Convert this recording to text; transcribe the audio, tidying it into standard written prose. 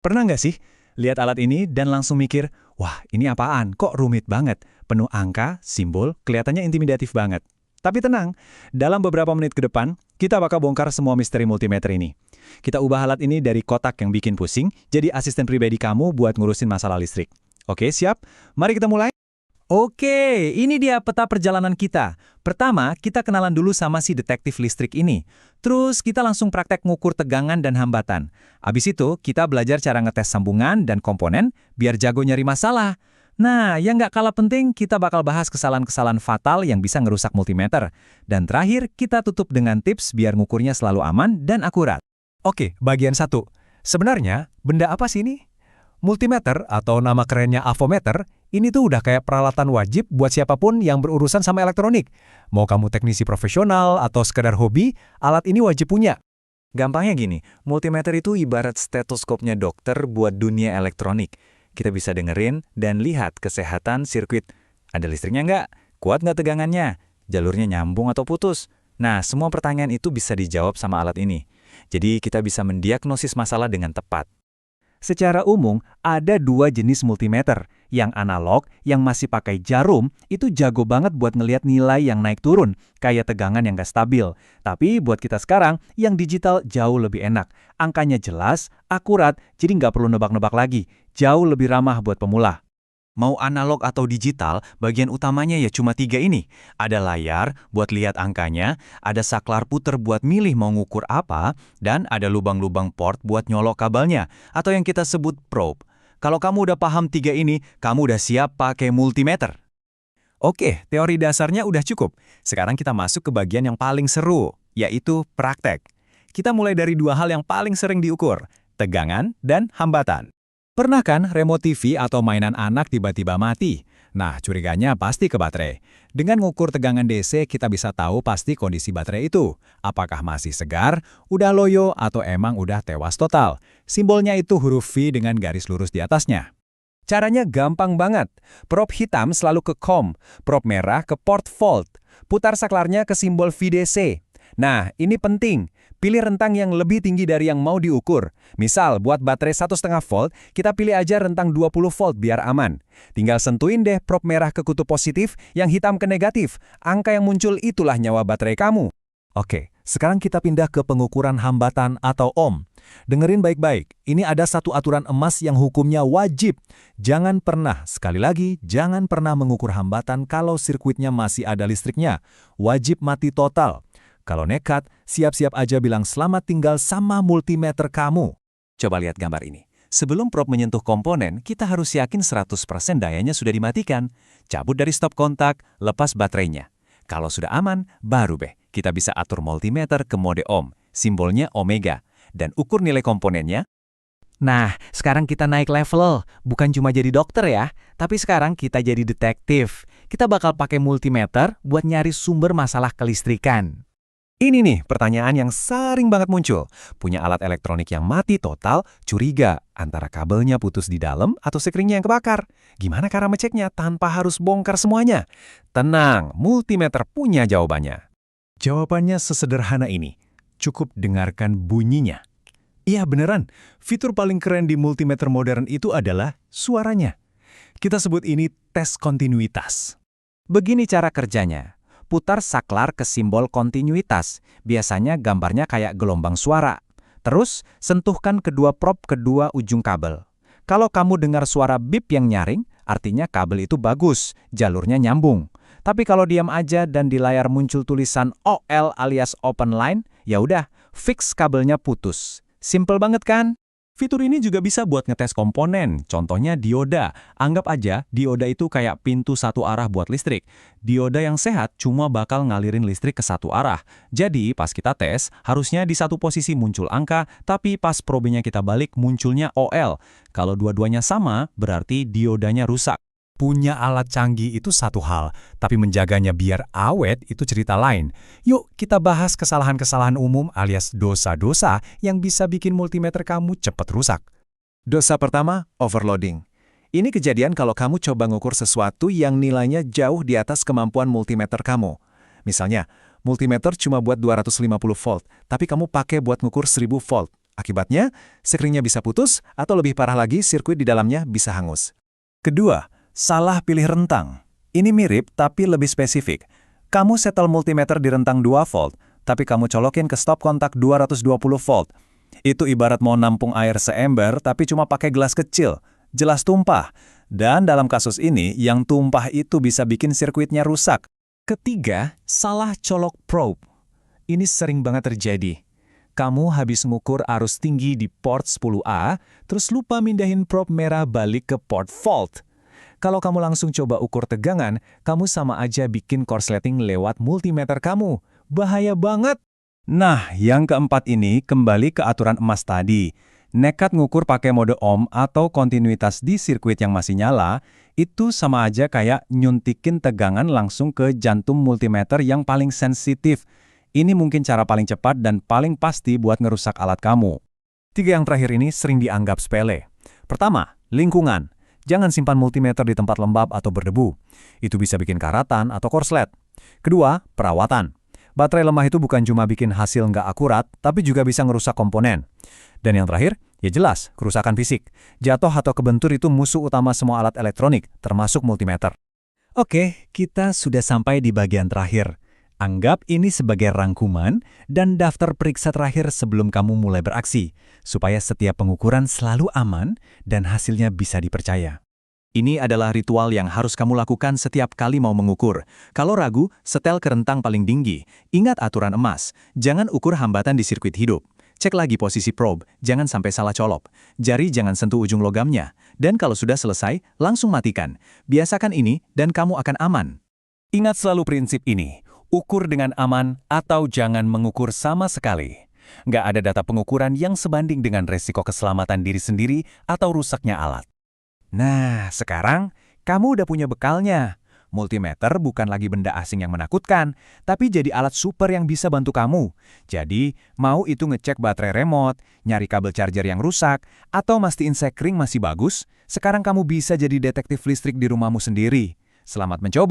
Pernah nggak sih lihat alat ini dan langsung mikir, wah ini apaan, kok rumit banget, penuh angka, simbol, kelihatannya intimidatif banget. Tapi tenang, dalam beberapa menit ke depan, kita bakal bongkar semua misteri multimeter ini. Kita ubah alat ini dari kotak yang bikin pusing, jadi asisten pribadi kamu buat ngurusin masalah listrik. Oke, siap? Mari kita mulai. Oke, ini dia peta perjalanan kita. Pertama, kita kenalan dulu sama si detektif listrik ini. Terus kita langsung praktek ngukur tegangan dan hambatan. Abis itu, kita belajar cara ngetes sambungan dan komponen biar jago nyari masalah. Nah, yang nggak kalah penting, kita bakal bahas kesalahan-kesalahan fatal yang bisa ngerusak multimeter. Dan terakhir, kita tutup dengan tips biar ngukurnya selalu aman dan akurat. Oke, bagian 1. Sebenarnya, benda apa sih ini? Multimeter atau nama kerennya avometer, ini tuh udah kayak peralatan wajib buat siapapun yang berurusan sama elektronik. Mau kamu teknisi profesional atau sekedar hobi, alat ini wajib punya. Gampangnya gini, multimeter itu ibarat stetoskopnya dokter buat dunia elektronik. Kita bisa dengerin dan lihat kesehatan sirkuit. Ada listriknya nggak? Kuat nggak tegangannya? Jalurnya nyambung atau putus? Nah, semua pertanyaan itu bisa dijawab sama alat ini. Jadi kita bisa mendiagnosis masalah dengan tepat. Secara umum, ada dua jenis multimeter. Yang analog, yang masih pakai jarum, itu jago banget buat ngelihat nilai yang naik turun, kayak tegangan yang gak stabil. Tapi buat kita sekarang, yang digital jauh lebih enak. Angkanya jelas, akurat, jadi nggak perlu nebak-nebak lagi. Jauh lebih ramah buat pemula. Mau analog atau digital, bagian utamanya ya cuma 3 ini. Ada layar buat lihat angkanya, ada saklar puter buat milih mau ngukur apa, dan ada lubang-lubang port buat nyolok kabelnya, atau yang kita sebut probe. Kalau kamu udah paham 3 ini, kamu udah siap pakai multimeter. Oke, teori dasarnya udah cukup. Sekarang kita masuk ke bagian yang paling seru, yaitu praktek. Kita mulai dari 2 hal yang paling sering diukur, tegangan dan hambatan. Pernah kan remote TV atau mainan anak tiba-tiba mati? Nah, curiganya pasti ke baterai. Dengan ngukur tegangan DC, kita bisa tahu pasti kondisi baterai itu. Apakah masih segar, udah loyo, atau emang udah tewas total. Simbolnya itu huruf V dengan garis lurus di atasnya. Caranya gampang banget. Probe hitam selalu ke COM, probe merah ke port fault. Putar saklarnya ke simbol VDC. Nah, ini penting. Pilih rentang yang lebih tinggi dari yang mau diukur. Misal, buat baterai 1,5 volt, kita pilih aja rentang 20 volt biar aman. Tinggal sentuhin deh probe merah ke kutub positif, yang hitam ke negatif. Angka yang muncul itulah nyawa baterai kamu. Oke, sekarang kita pindah ke pengukuran hambatan atau ohm. Dengerin baik-baik, ini ada satu aturan emas yang hukumnya wajib. Jangan pernah, sekali lagi, jangan pernah mengukur hambatan kalau sirkuitnya masih ada listriknya. Wajib mati total. Kalau nekat, siap-siap aja bilang selamat tinggal sama multimeter kamu. Coba lihat gambar ini. Sebelum probe menyentuh komponen, kita harus yakin 100% dayanya sudah dimatikan. Cabut dari stop kontak, lepas baterainya. Kalau sudah aman, baru kita bisa atur multimeter ke mode ohm, simbolnya omega, dan ukur nilai komponennya. Nah, sekarang kita naik level. Bukan cuma jadi dokter ya, tapi sekarang kita jadi detektif. Kita bakal pakai multimeter buat nyari sumber masalah kelistrikan. Ini nih pertanyaan yang sering banget muncul. Punya alat elektronik yang mati total, curiga antara kabelnya putus di dalam atau sekringnya yang kebakar. Gimana cara ngeceknya tanpa harus bongkar semuanya? Tenang, multimeter punya jawabannya. Jawabannya sesederhana ini. Cukup dengarkan bunyinya. Iya beneran, fitur paling keren di multimeter modern itu adalah suaranya. Kita sebut ini tes kontinuitas. Begini cara kerjanya. Putar saklar ke simbol kontinuitas. Biasanya gambarnya kayak gelombang suara. Terus, sentuhkan kedua probe kedua ujung kabel. Kalau kamu dengar suara bip yang nyaring, artinya kabel itu bagus, jalurnya nyambung. Tapi kalau diam aja dan di layar muncul tulisan OL alias open line, ya udah, fix kabelnya putus. Simple banget kan? Fitur ini juga bisa buat ngetes komponen, contohnya dioda. Anggap aja dioda itu kayak pintu satu arah buat listrik. Dioda yang sehat cuma bakal ngalirin listrik ke satu arah. Jadi pas kita tes, harusnya di satu posisi muncul angka, tapi pas probenya kita balik munculnya OL. Kalau dua-duanya sama, berarti diodanya rusak. Punya alat canggih itu satu hal, tapi menjaganya biar awet itu cerita lain. Yuk kita bahas kesalahan-kesalahan umum alias dosa-dosa yang bisa bikin multimeter kamu cepat rusak. Dosa pertama, overloading. Ini kejadian kalau kamu coba ngukur sesuatu yang nilainya jauh di atas kemampuan multimeter kamu. Misalnya, multimeter cuma buat 250 volt, tapi kamu pakai buat ngukur 1000 volt. Akibatnya, screen-nya bisa putus atau lebih parah lagi, sirkuit di dalamnya bisa hangus. Kedua, salah pilih rentang. Ini mirip tapi lebih spesifik. Kamu setel multimeter di rentang 2 volt, tapi kamu colokin ke stop kontak 220 volt. Itu ibarat mau nampung air seember tapi cuma pakai gelas kecil. Jelas tumpah. Dan dalam kasus ini, yang tumpah itu bisa bikin sirkuitnya rusak. Ketiga, salah colok probe. Ini sering banget terjadi. Kamu habis ngukur arus tinggi di port 10A, terus lupa mindahin probe merah balik ke port fault. Kalau kamu langsung coba ukur tegangan, kamu sama aja bikin korsleting lewat multimeter kamu. Bahaya banget! Nah, yang keempat ini kembali ke aturan emas tadi. Nekat ngukur pakai mode ohm atau kontinuitas di sirkuit yang masih nyala, itu sama aja kayak nyuntikin tegangan langsung ke jantung multimeter yang paling sensitif. Ini mungkin cara paling cepat dan paling pasti buat ngerusak alat kamu. Tiga yang terakhir ini sering dianggap sepele. Pertama, lingkungan. Jangan simpan multimeter di tempat lembab atau berdebu. Itu bisa bikin karatan atau korslet. Kedua, perawatan. Baterai lemah itu bukan cuma bikin hasil nggak akurat, tapi juga bisa ngerusak komponen. Dan yang terakhir, ya jelas, kerusakan fisik. Jatuh atau kebentur itu musuh utama semua alat elektronik, termasuk multimeter. Oke, kita sudah sampai di bagian terakhir. Anggap ini sebagai rangkuman dan daftar periksa terakhir sebelum kamu mulai beraksi, supaya setiap pengukuran selalu aman dan hasilnya bisa dipercaya. Ini adalah ritual yang harus kamu lakukan setiap kali mau mengukur. Kalau ragu, setel ke rentang paling tinggi. Ingat aturan emas, jangan ukur hambatan di sirkuit hidup. Cek lagi posisi probe, jangan sampai salah colok. Jari jangan sentuh ujung logamnya. Dan kalau sudah selesai, langsung matikan. Biasakan ini dan kamu akan aman. Ingat selalu prinsip ini. Ukur dengan aman atau jangan mengukur sama sekali. Nggak ada data pengukuran yang sebanding dengan resiko keselamatan diri sendiri atau rusaknya alat. Nah, sekarang kamu udah punya bekalnya. Multimeter bukan lagi benda asing yang menakutkan, tapi jadi alat super yang bisa bantu kamu. Jadi, mau itu ngecek baterai remote, nyari kabel charger yang rusak, atau mastiin sekring masih bagus, sekarang kamu bisa jadi detektif listrik di rumahmu sendiri. Selamat mencoba!